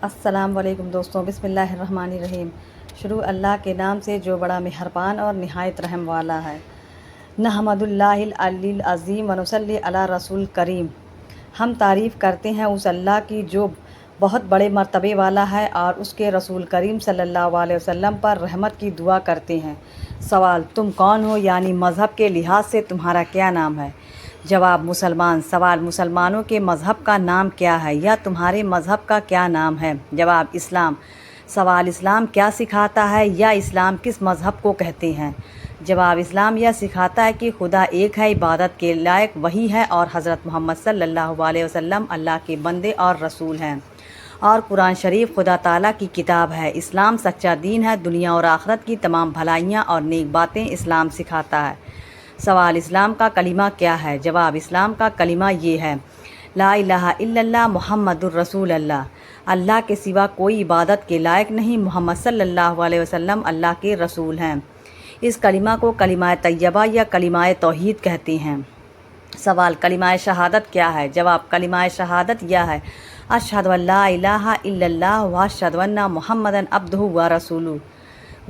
السلام علیکم دوستوں، بسم اللہ الرحمن الرحیم۔ شروع اللہ کے نام سے جو بڑا مہربان اور نہایت رحم والا ہے۔ نحمد اللہ العلی العظیم ونصلی علی رسول کریم۔ ہم تعریف کرتے ہیں اس اللہ کی جو بہت بڑے مرتبے والا ہے، اور اس کے رسول کریم صلی اللہ علیہ وسلم پر رحمت کی دعا کرتے ہیں۔ سوال: تم کون ہو؟ یعنی مذہب کے لحاظ سے تمہارا کیا نام ہے؟ جواب: مسلمان۔ سوال: مسلمانوں کے مذہب کا نام کیا ہے، یا تمہارے مذہب کا کیا نام ہے؟ جواب: اسلام۔ سوال: اسلام کیا سکھاتا ہے، یا اسلام کس مذہب کو کہتے ہیں؟ جواب: اسلام یہ سکھاتا ہے کہ خدا ایک ہے، عبادت کے لائق وہی ہے، اور حضرت محمد صلی اللہ علیہ وسلم اللہ کے بندے اور رسول ہیں، اور قرآن شریف خدا تعالیٰ کی کتاب ہے۔ اسلام سچا دین ہے، دنیا اور آخرت کی تمام بھلائیاں اور نیک باتیں اسلام سکھاتا ہے۔ سوال: اسلام کا کلمہ کیا ہے؟ جواب: اسلام کا کلمہ یہ ہے: لا الہ الا اللہ محمد الرسول اللہ۔ اللہ کے سوا کوئی عبادت کے لائق نہیں، محمد صلی اللہ علیہ وسلم اللہ کے رسول ہیں۔ اس کلمہ کو کلمہ طیبہ یا کلمہ توحید کہتے ہیں۔ سوال: کلمہ شہادت کیا ہے؟ جواب: کلمہ شہادت یہ ہے: اشہد ان لا الہ الا اللہ واشہد ان محمدًا عبدہ ورسولہ۔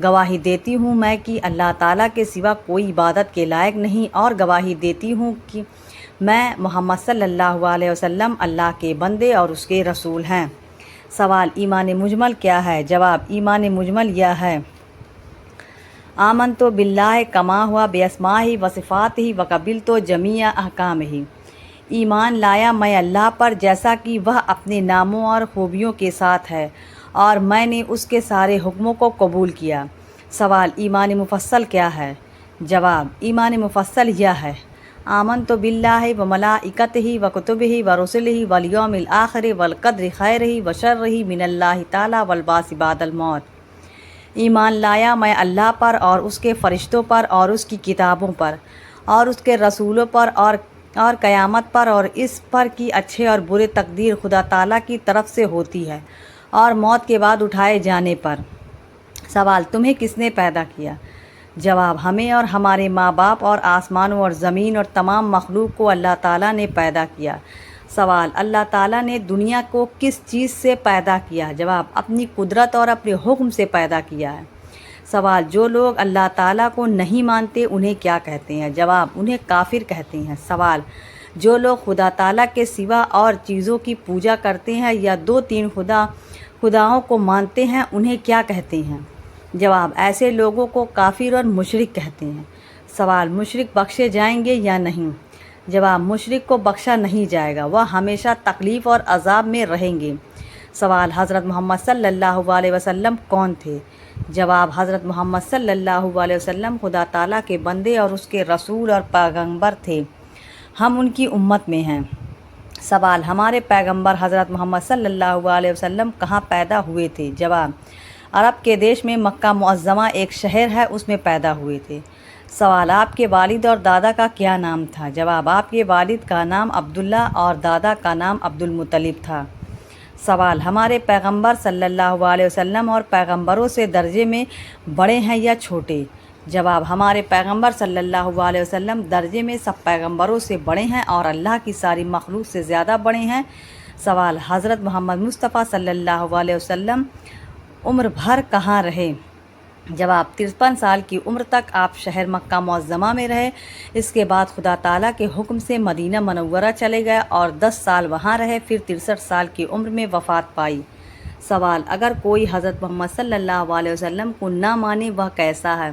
گواہی دیتی ہوں میں کہ اللہ تعالیٰ کے سوا کوئی عبادت کے لائق نہیں، اور گواہی دیتی ہوں کہ میں محمد صلی اللہ علیہ وسلم اللہ کے بندے اور اس کے رسول ہیں۔ سوال: ایمان مجمل کیا ہے؟ جواب: ایمان مجمل یہ ہے: آمنت باللہ کما ہوا باسماہ و صفاتہ وقبلت جمیع احکامہ۔ ایمان لایا میں اللہ پر جیسا کہ وہ اپنے ناموں اور خوبیوں کے ساتھ ہے، اور میں نے اس کے سارے حکموں کو قبول کیا۔ سوال: ایمان مفصل کیا ہے؟ جواب: ایمان مفصل یہ ہے: آمنت باللہ و ملائکتہ و کتبہ و رسلہ والیوم الآخر والقدر خیرہ و شرہ من اللہ تعالی والبعث بعد الموت۔ ایمان لایا میں اللہ پر اور اس کے فرشتوں پر اور اس کی کتابوں پر اور اس کے رسولوں پر اور قیامت پر، اور اس پر کہ اچھے اور برے تقدیر خدا تعالیٰ کی طرف سے ہوتی ہے، اور موت کے بعد اٹھائے جانے پر۔ سوال: تمہیں کس نے پیدا کیا؟ جواب: ہمیں اور ہمارے ماں باپ اور آسمانوں اور زمین اور تمام مخلوق کو اللہ تعالیٰ نے پیدا کیا۔ سوال: اللہ تعالیٰ نے دنیا کو کس چیز سے پیدا کیا؟ جواب: اپنی قدرت اور اپنے حکم سے پیدا کیا ہے۔ سوال: جو لوگ اللہ تعالیٰ کو نہیں مانتے انہیں کیا کہتے ہیں؟ جواب: انہیں کافر کہتے ہیں۔ سوال: جو لوگ خدا تعالیٰ کے سوا اور چیزوں کی پوجا کرتے ہیں یا دو تین خداؤں کو مانتے ہیں انہیں کیا کہتے ہیں؟ جواب: ایسے لوگوں کو کافر اور مشرک کہتے ہیں۔ سوال: مشرک بخشے جائیں گے یا نہیں؟ جواب: مشرک کو بخشا نہیں جائے گا، وہ ہمیشہ تکلیف اور عذاب میں رہیں گے۔ سوال: حضرت محمد صلی اللہ علیہ وسلم کون تھے؟ جواب: حضرت محمد صلی اللہ علیہ وسلم خدا تعالیٰ کے بندے اور اس کے رسول اور پیغمبر تھے، ہم ان کی امت میں ہیں۔ سوال: ہمارے پیغمبر حضرت محمد صلی اللہ علیہ وسلم کہاں پیدا ہوئے تھے؟ جواب: عرب کے دیش میں مکہ معظمہ ایک شہر ہے، اس میں پیدا ہوئے تھے۔ سوال: آپ کے والد اور دادا کا کیا نام تھا؟ جواب: آپ کے والد کا نام عبداللہ اور دادا کا نام عبد المطلب تھا۔ سوال: ہمارے پیغمبر صلی اللہ علیہ وسلم اور پیغمبروں سے درجے میں بڑے ہیں یا چھوٹے؟ جواب: ہمارے پیغمبر صلی اللہ علیہ وسلم درجے میں سب پیغمبروں سے بڑے ہیں اور اللہ کی ساری مخلوق سے زیادہ بڑے ہیں۔ سوال: حضرت محمد مصطفیٰ صلی اللہ علیہ وسلم عمر بھر کہاں رہے؟ جواب: 53 سال کی عمر تک آپ شہر مکہ معظمہ میں رہے، اس کے بعد خدا تعالیٰ کے حکم سے مدینہ منورہ چلے گئے اور 10 سال وہاں رہے، پھر 63 سال کی عمر میں وفات پائی۔ سوال: اگر کوئی حضرت محمد صلی اللہ علیہ وسلم کو نہ مانے وہ کیسا ہے؟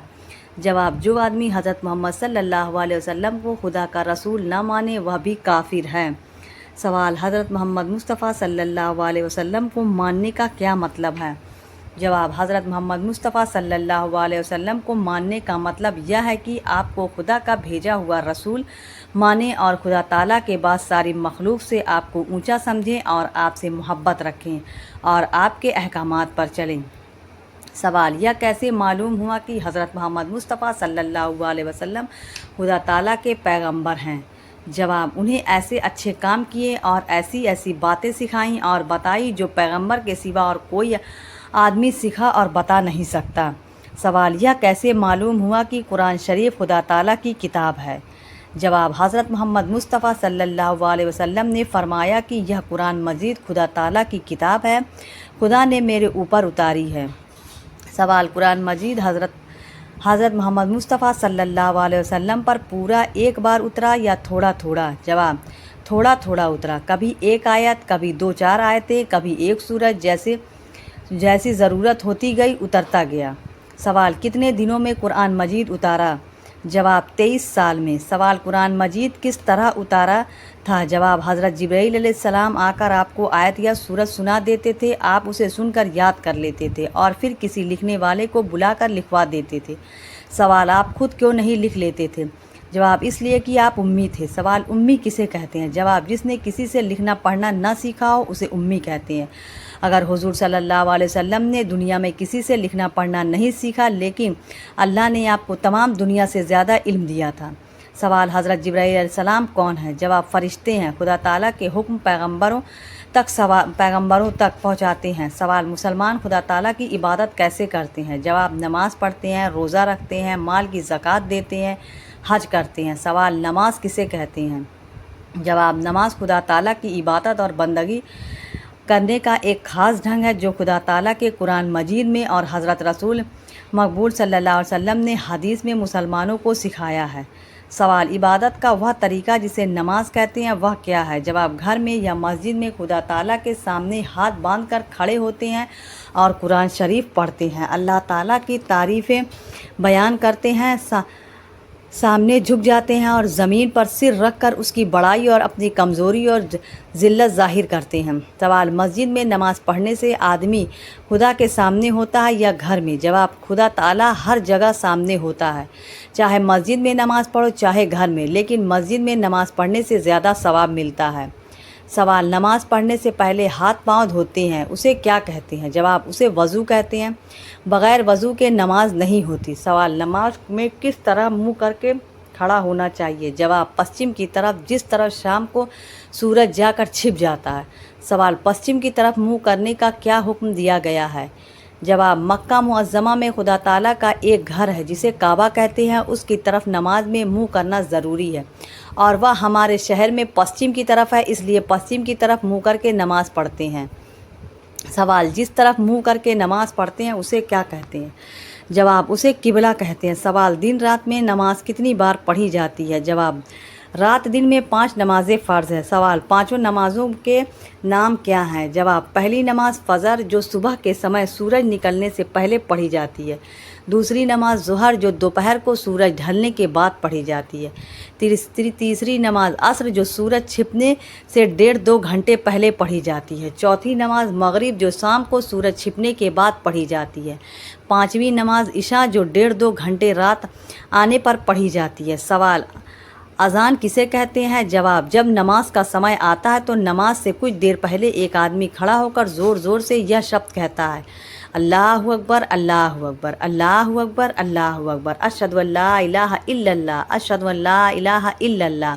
جواب: جو آدمی حضرت محمد صلی اللہ علیہ وسلم کو خدا کا رسول نہ مانے وہ بھی کافر ہے۔ سوال: حضرت محمد مصطفیٰ صلی اللہ علیہ وسلم کو ماننے کا کیا مطلب ہے؟ جواب: حضرت محمد مصطفیٰ صلی اللہ علیہ وسلم کو ماننے کا مطلب یہ ہے کہ آپ کو خدا کا بھیجا ہوا رسول مانیں، اور خدا تعالیٰ کے بعد ساری مخلوق سے آپ کو اونچا سمجھیں اور آپ سے محبت رکھیں اور آپ کے احکامات پر چلیں۔ سوال: یہ کیسے معلوم ہوا کہ حضرت محمد مصطفیٰ صلی اللہ علیہ وسلم خدا تعالیٰ کے پیغمبر ہیں؟ جواب: انہیں ایسے اچھے کام کیے اور ایسی ایسی باتیں سکھائیں اور بتائی جو پیغمبر کے سوا اور کوئی آدمی سکھا اور بتا نہیں سکتا۔ سوال: یہ کیسے معلوم ہوا کہ قرآن شریف خدا تعالیٰ کی کتاب ہے؟ جواب: حضرت محمد مصطفیٰ صلی اللہ علیہ وسلم نے فرمایا کہ یہ قرآن مجید خدا تعالیٰ کی کتاب ہے، خدا نے میرے اوپر اتاری ہے۔ سوال: قرآن مجید حضرت محمد مصطفیٰ صلی اللہ علیہ وسلم پر پورا ایک بار اترا یا تھوڑا تھوڑا؟ جواب: تھوڑا تھوڑا اترا، کبھی ایک آیت، کبھی 2-4 آیتیں، کبھی ایک سورت، جیسی ضرورت ہوتی گئی اترتا گیا۔ سوال: کتنے دنوں میں قرآن مجید اتارا؟ جواب: 23 سال میں۔ سوال: قرآن مجید کس طرح اتارا تھا؟ جواب: حضرت جبرائیل علیہ السلام آ کر آپ کو آیت یا سورت سنا دیتے تھے، آپ اسے سن کر یاد کر لیتے تھے اور پھر کسی لکھنے والے کو بلا کر لکھوا دیتے تھے۔ سوال: آپ خود کیوں نہیں لکھ لیتے تھے؟ جواب: اس لیے کہ آپ امی تھے۔ سوال: امی کسے کہتے ہیں؟ جواب: جس نے کسی سے لکھنا پڑھنا نہ سیکھا ہو اسے امی کہتے ہیں۔ اگر حضور صلی اللہ علیہ وسلم نے دنیا میں کسی سے لکھنا پڑھنا نہیں سیکھا، لیکن اللہ نے آپ کو تمام دنیا سے زیادہ علم دیا تھا۔ سوال: حضرت جبرائیل علیہ السلام کون ہیں؟ جواب: فرشتے ہیں، خدا تعالیٰ کے حکم پیغمبروں تک پہنچاتے ہیں۔ سوال: مسلمان خدا تعالیٰ کی عبادت کیسے کرتے ہیں؟ جواب: نماز پڑھتے ہیں، روزہ رکھتے ہیں، مال کی زکوٰۃ دیتے ہیں، حج کرتے ہیں۔ سوال: نماز کسے کہتے ہیں؟ جواب: نماز خدا تعالیٰ کی عبادت اور بندگی کرنے کا ایک خاص ڈھنگ ہے جو خدا تعالیٰ کے قرآن مجید میں اور حضرت رسول مقبول صلی اللہ علیہ وسلم نے حدیث میں مسلمانوں کو سکھایا ہے۔ سوال: عبادت کا وہ طریقہ جسے نماز کہتے ہیں وہ کیا ہے؟ جواب: گھر میں یا مسجد میں خدا تعالیٰ کے سامنے ہاتھ باندھ کر کھڑے ہوتے ہیں اور قرآن شریف پڑھتے ہیں، اللہ تعالیٰ کی تعریفیں بیان کرتے ہیں، سامنے جھک جاتے ہیں اور زمین پر سر رکھ کر اس کی بڑائی اور اپنی کمزوری اور ذلت ظاہر کرتے ہیں۔ سوال: مسجد میں نماز پڑھنے سے آدمی خدا کے سامنے ہوتا ہے یا گھر میں؟ جواب: خدا تعالیٰ ہر جگہ سامنے ہوتا ہے، چاہے مسجد میں نماز پڑھو چاہے گھر میں، لیکن مسجد میں نماز پڑھنے سے زیادہ ثواب ملتا ہے۔ سوال: نماز پڑھنے سے پہلے ہاتھ پاؤں دھوتے ہیں، اسے کیا کہتے ہیں؟ جواب: اسے وضو کہتے ہیں، بغیر وضو کے نماز نہیں ہوتی۔ سوال: نماز میں کس طرح منہ کر کے کھڑا ہونا چاہیے؟ جواب: پشچم کی طرف، جس طرف شام کو سورج جا کر چھپ جاتا ہے۔ سوال: پشچم کی طرف منہ کرنے کا کیا حکم دیا گیا ہے؟ جواب: مکہ معظمہ میں خدا تعالیٰ کا ایک گھر ہے جسے کعبہ کہتے ہیں، اس کی طرف نماز میں منہ کرنا ضروری ہے اور وہ ہمارے شہر میں پشچم کی طرف ہے، اس لیے پشچم کی طرف منہ کر کے نماز پڑھتے ہیں۔ سوال: جس طرف منہ کر کے نماز پڑھتے ہیں اسے کیا کہتے ہیں؟ جواب: اسے قبلہ کہتے ہیں۔ سوال: دن رات میں نماز کتنی بار پڑھی جاتی ہے؟ جواب: رات دن میں 5 نمازیں فرض ہیں۔ سوال: 5 نمازوں کے نام کیا ہیں؟ جواب: پہلی نماز فجر جو صبح کے سمے سورج نکلنے سے پہلے پڑھی جاتی ہے، دوسری نماز ظہر جو دوپہر کو سورج ڈھلنے کے بعد پڑھی جاتی ہے، تیسری نماز عصر جو سورج چھپنے سے 1.5-2 گھنٹے پہلے پڑھی جاتی ہے، چوتھی نماز مغرب جو شام کو سورج چھپنے کے بعد پڑھی جاتی ہے، پانچویں نماز عشاء جو 1.5-2 گھنٹے رات آنے پر پڑھی جاتی ہے۔ سوال: اذان کسے کہتے ہیں؟ جواب: جب نماز کا سمے آتا ہے تو نماز سے کچھ دیر پہلے ایک آدمی کھڑا ہو کر زور زور سے یہ شبد کہتا ہے: اللہ اکبر، اللہ اکبر، اللہ اکبر، اللہ اکبر، اشہد ان لا الہ الا اللہ، اشہد ان لا الہ الا اللہ،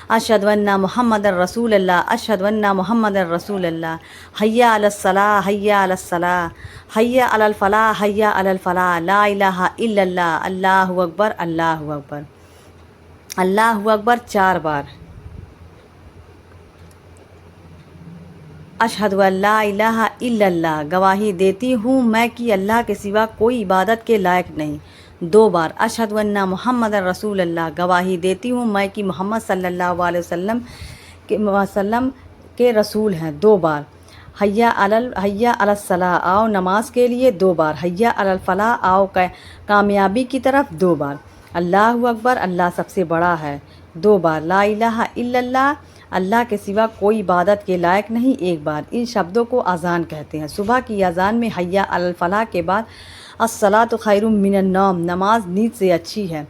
اشہد ان محمد رسول اللہ، اشہد ان محمد رسول اللہ، حی علی الصلاۃ، حی علی الصلاۃ، حی علی الفلاح، حی علی الفلاح، لا الہ الا اللہ، اللہ اکبر، اللہ اکبر، اللہ اکبر 4 بار، اشہد ان لا الہ الا اللہ، گواہی دیتی ہوں میں کہ اللہ کے سوا کوئی عبادت کے لائق نہیں، 2 بار، اشہد ان محمد رسول اللہ، گواہی دیتی ہوں میں کہ محمد صلی اللہ علیہ وسلم کے رسول ہیں، 2 بار، حی علی الصلاۃ، آؤ نماز کے لیے، 2 بار، حی علی الفلاح، آؤ کامیابی کی طرف، 2 بار، اللہ اکبر، اللہ سب سے بڑا ہے، 2 بار، لا الہ الا اللہ، اللہ کے سوا کوئی عبادت کے لائق نہیں، 1 بار۔ ان شبدوں کو اذان کہتے ہیں۔ صبح کی اذان میں حی علی الفلاح کے بعد الصلاۃ خیر من النوم، نماز نیند سے اچھی ہے،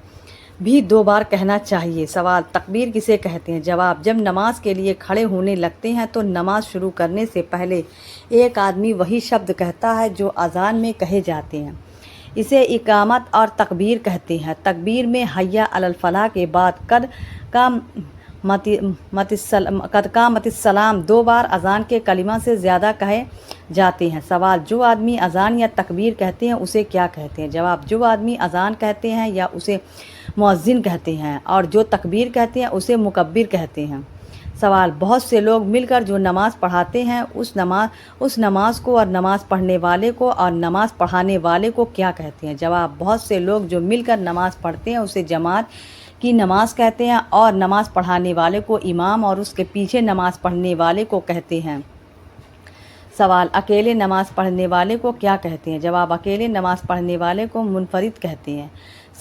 بھی 2 بار کہنا چاہیے۔ سوال: تکبیر کسے کہتے ہیں؟ جواب: جب نماز کے لیے کھڑے ہونے لگتے ہیں تو نماز شروع کرنے سے پہلے ایک آدمی وہی شبد کہتا ہے جو اذان میں کہے جاتے ہیں، اسے اقامت اور تکبیر کہتے ہیں۔ تکبیر میں حی علی الفلاح کے بعد قد قامت السلام 2 بار، اذان کے کلمہ سے زیادہ کہے جاتے ہیں۔ سوال: جو آدمی اذان یا تکبیر کہتے ہیں اسے کیا کہتے ہیں؟ جواب: جو آدمی اذان کہتے ہیں یا اسے مؤذن کہتے ہیں، اور جو تکبیر کہتے ہیں اسے مکبر کہتے ہیں۔ سوال: بہت سے لوگ مل کر جو نماز پڑھاتے ہیں اس نماز کو اور نماز پڑھنے والے کو اور نماز پڑھانے والے کو کیا کہتے ہیں؟ جواب: بہت سے لوگ جو مل کر نماز پڑھتے ہیں اسے جماعت کی نماز کہتے ہیں، اور نماز پڑھانے والے کو امام اور اس کے پیچھے نماز پڑھنے والے کو کہتے ہیں۔ سوال: اکیلے نماز پڑھنے والے کو کیا کہتے ہیں؟ جواب: اکیلے نماز پڑھنے والے کو منفرد کہتے ہیں۔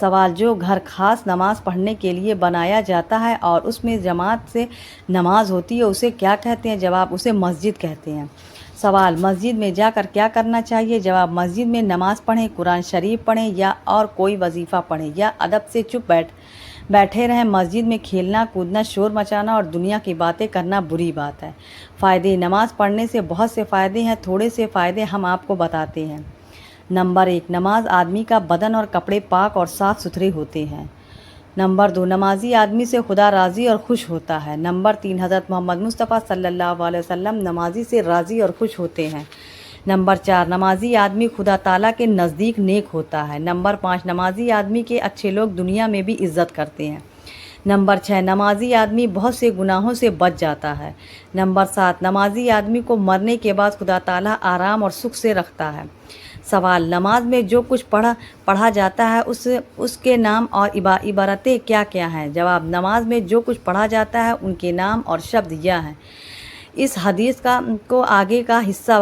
سوال: جو گھر خاص نماز پڑھنے کے لیے بنایا جاتا ہے اور اس میں جماعت سے نماز ہوتی ہے اسے کیا کہتے ہیں؟ جواب: اسے مسجد کہتے ہیں۔ سوال: مسجد میں جا کر کیا کرنا چاہیے؟ جواب: مسجد میں نماز پڑھیں، قرآن شریف پڑھیں یا اور کوئی وظیفہ پڑھیں یا ادب سے چپ بیٹھے رہیں۔ مسجد میں کھیلنا کودنا، شور مچانا اور دنیا کی باتیں کرنا بری بات ہے۔ فائدے: نماز پڑھنے سے بہت سے فائدے ہیں، تھوڑے سے فائدے ہم آپ کو بتاتے ہیں۔ نمبر 1: نماز آدمی کا بدن اور کپڑے پاک اور صاف ستھرے ہوتے ہیں۔ نمبر 2: نمازی آدمی سے خدا راضی اور خوش ہوتا ہے۔ نمبر 3: حضرت محمد مصطفیٰ صلی اللہ علیہ وسلم نمازی سے راضی اور خوش ہوتے ہیں۔ نمبر 4: نمازی آدمی خدا تعالیٰ کے نزدیک نیک ہوتا ہے۔ نمبر 5: نمازی آدمی کے اچھے لوگ دنیا میں بھی عزت کرتے ہیں۔ نمبر 6: نمازی آدمی بہت سے گناہوں سے بچ جاتا ہے۔ نمبر 7: نمازی آدمی کو مرنے کے بعد خدا تعالیٰ آرام اور سکھ سے رکھتا ہے۔ سوال: نماز میں جو کچھ پڑھا جاتا ہے اس کے نام اور عبارتیں کیا کیا ہیں؟ جواب: نماز میں جو کچھ پڑھا جاتا ہے ان کے نام اور شبد یہ ہیں۔ اس حدیث کو آگے کا حصہ